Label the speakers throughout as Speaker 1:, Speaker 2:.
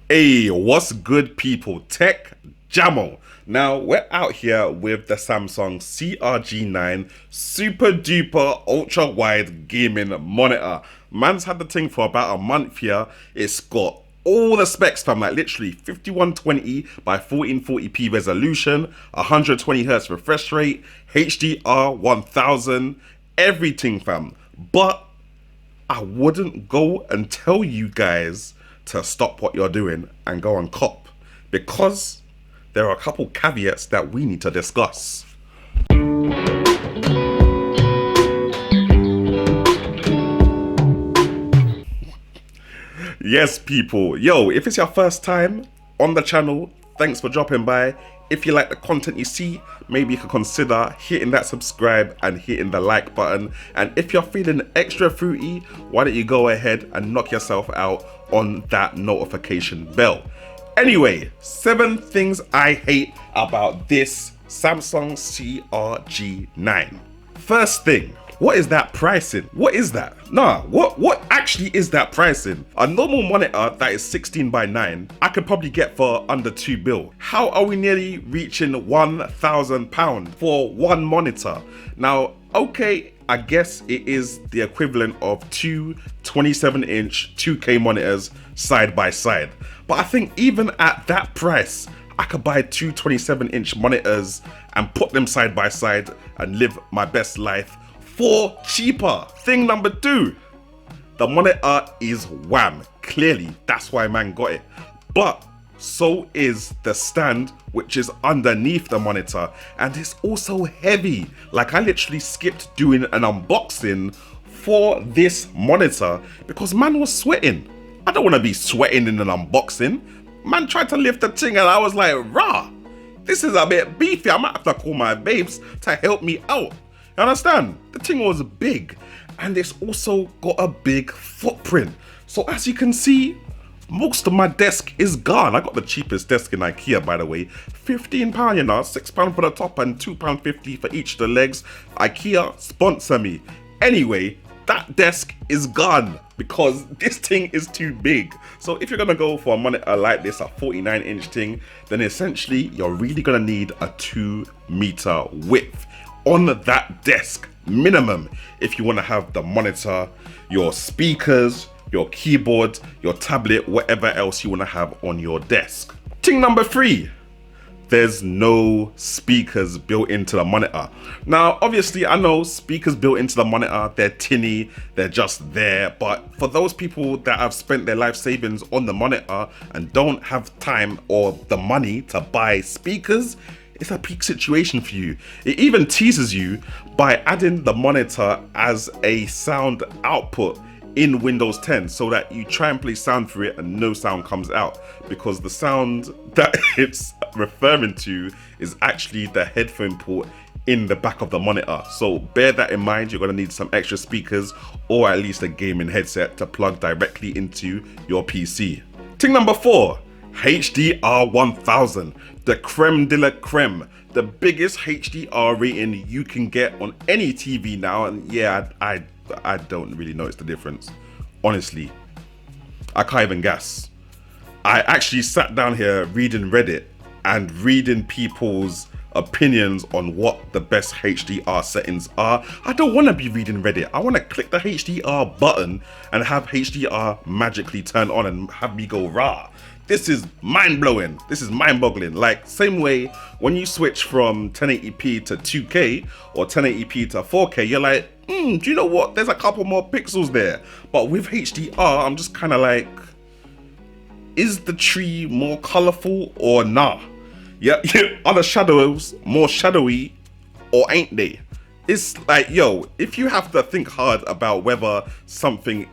Speaker 1: Hey, what's good, people? Tech Jamo. Now, we're out here with the Samsung CRG9 super duper ultra wide gaming monitor. Man's had the thing for about a month here. It's got all the specs, fam, like literally 5120 by 1440p resolution, 120Hz refresh rate, HDR 1000, everything, fam. But I wouldn't go and tell you guys to stop what you're doing and go and cop, because there are a couple caveats that we need to discuss. Yes, people. Yo, if it's your first time on the channel, thanks for dropping by. If you like the content you see, maybe you could consider hitting that subscribe and hitting the like button. And if you're feeling extra fruity, why don't you go ahead and knock yourself out on that notification bell. Anyway, 7 things I hate about this Samsung CRG9. First thing, what is that pricing? What is that? Nah, what actually is that pricing? A normal monitor that is 16:9, I could probably get for under £2 How are we nearly reaching £1,000 for one monitor? Now, okay, I guess it is the equivalent of two 27-inch 2K monitors side by side. But I think even at that price, I could buy two 27-inch monitors and put them side by side and live my best life for cheaper. Thing number 2, the monitor is wham. Clearly, that's why man got it. But so is the stand, which is underneath the monitor, and it's also heavy. Like, I literally skipped doing an unboxing for this monitor because man was sweating. I don't want to be sweating in an unboxing. Man tried to lift the thing and I was like, rah, this is a bit beefy. I might have to call my babes to help me out. You understand? The thing was big, and it's also got a big footprint. So as you can see, most of my desk is gone. I got the cheapest desk in IKEA, by the way. £15, you know, £6 for the top and £2.50 for each of the legs. IKEA, sponsor me. Anyway, that desk is gone because this thing is too big. So if you're gonna go for a monitor like this, a 49-inch thing, then essentially you're really gonna need a 2-meter width on that desk, minimum, if you want to have the monitor, your speakers, your keyboard, your tablet, whatever else you want to have on your desk. Thing number 3, there's no speakers built into the monitor. Now, obviously, I know speakers built into the monitor, they're tinny, they're just there, but for those people that have spent their life savings on the monitor and don't have time or the money to buy speakers, it's a peak situation for you. It even teases you by adding the monitor as a sound output in Windows 10 so that you try and play sound through it and no sound comes out, because the sound that it's referring to is actually the headphone port in the back of the monitor. So bear that in mind. You're gonna need some extra speakers or at least a gaming headset to plug directly into your PC. Thing number 4, HDR 1000, the creme de la creme, the biggest HDR rating you can get on any TV now. And yeah, I don't really notice the difference. Honestly, I can't even guess. I actually sat down here reading Reddit and reading people's opinions on what the best HDR settings are. I don't want to be reading Reddit. I want to click the HDR button and have HDR magically turn on and have me go rah. This is mind-blowing. This is mind-boggling. Like, same way when you switch from 1080p to 2K or 1080p to 4K, you're like, do you know what? There's a couple more pixels there. But with HDR, I'm just kind of like, is the tree more colorful or nah? Yeah, are the shadows more shadowy or ain't they? It's like, yo, if you have to think hard about whether something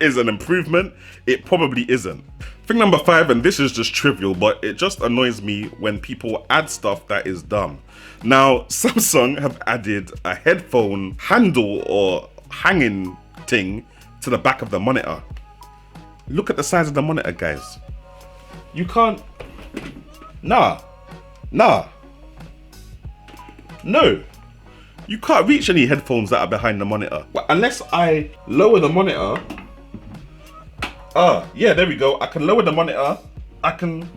Speaker 1: is an improvement, it probably isn't. Thing number 5, and this is just trivial, but it just annoys me when people add stuff that is dumb. Now, Samsung have added a headphone handle or hanging thing to the back of the monitor. Look at the size of the monitor, guys. You can't, no. You can't reach any headphones that are behind the monitor. But unless I lower the monitor Yeah, there we go. I can lower the monitor, I can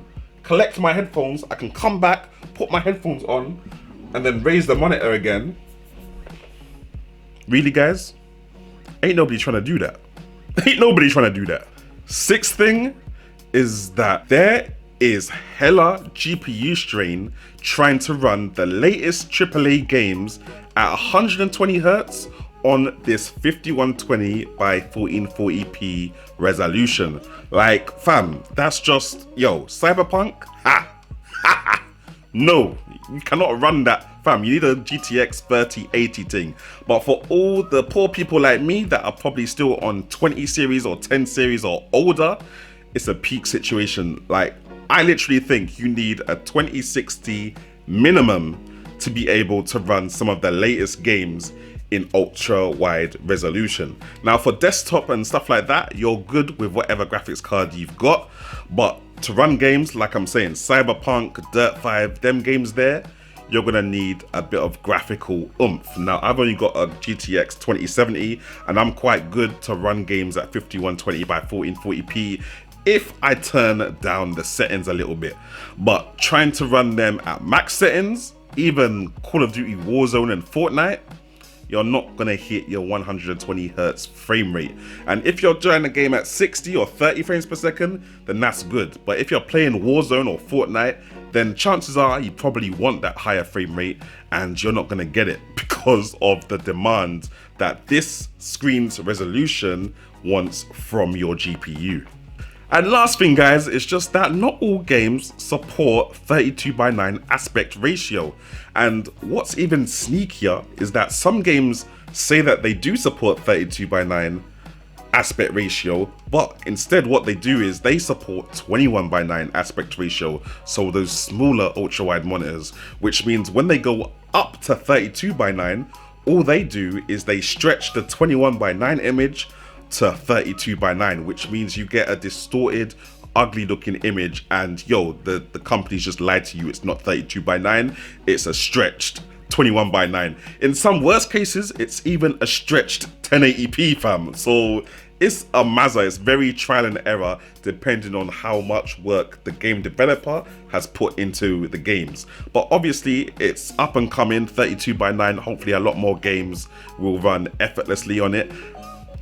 Speaker 1: collect my headphones, I can come back, put my headphones on, and then raise the monitor again. Really, guys? Ain't nobody trying to do that. Ain't nobody trying to do that. Sixth thing is that there is hella GPU strain trying to run the latest AAA games at 120 Hz on this 5120 by 1440p resolution. Like, fam, that's just, yo, Cyberpunk? No, you cannot run that, fam. You need a GTX 3080 thing. But for all the poor people like me that are probably still on 20 series or 10 series or older, it's a peak situation. Like, I literally think you need a 2060 minimum to be able to run some of the latest games in ultra wide resolution. Now for desktop and stuff like that, you're good with whatever graphics card you've got, but to run games like I'm saying, Cyberpunk, Dirt 5, them games there, you're gonna need a bit of graphical oomph. Now I've only got a GTX 2070 and I'm quite good to run games at 5120 by 1440p if I turn down the settings a little bit. But trying to run them at max settings, even Call of Duty Warzone and Fortnite, you're not gonna hit your 120 Hz frame rate. And if you're joining the game at 60 or 30 frames per second, then that's good. But if you're playing Warzone or Fortnite, then chances are you probably want that higher frame rate and you're not gonna get it because of the demand that this screen's resolution wants from your GPU. And last thing, guys, is just that not all games support 32:9 aspect ratio. And what's even sneakier is that some games say that they do support 32:9 aspect ratio, but instead what they do is they support 21:9 aspect ratio, so those smaller ultra-wide monitors, which means when they go up to 32:9, all they do is they stretch the 21:9 image to 32:9, which means you get a distorted, ugly looking image, and yo, the company's just lied to you. It's not 32:9, it's a stretched 21:9. In some worst cases, it's even a stretched 1080p, fam. So it's a mazza. It's very trial and error depending on how much work the game developer has put into the games. But obviously it's up and coming, 32:9. Hopefully a lot more games will run effortlessly on it.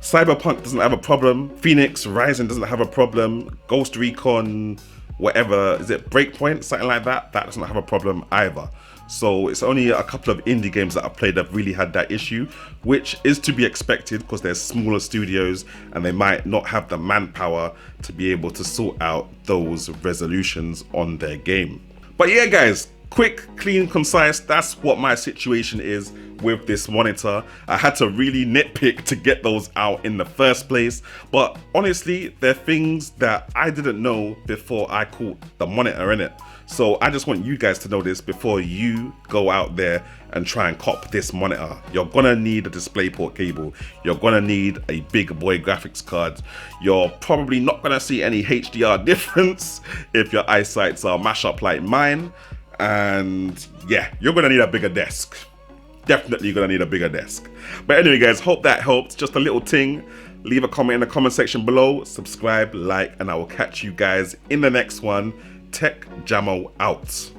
Speaker 1: Cyberpunk doesn't have a problem, Phoenix Rising doesn't have a problem, Ghost Recon, whatever, is it Breakpoint, something like that, that doesn't have a problem either. So it's only a couple of indie games that I've played that have really had that issue, which is to be expected because they're smaller studios and they might not have the manpower to be able to sort out those resolutions on their game. But yeah, guys, quick, clean, concise, that's what my situation is with this monitor. I had to really nitpick to get those out in the first place, but honestly, they're things that I didn't know before I caught the monitor in it. So I just want you guys to know this before you go out there and try and cop this monitor. You're gonna need a DisplayPort cable. You're gonna need a big boy graphics card. You're probably not gonna see any HDR difference if your eyesights are mash up like mine. And yeah, you're gonna need a bigger desk. Definitely gonna need a bigger desk. But anyway, guys, hope that helped. Just a little ting. Leave a comment in the comment section below, subscribe, like, and I will catch you guys in the next one. Tech Jamo out.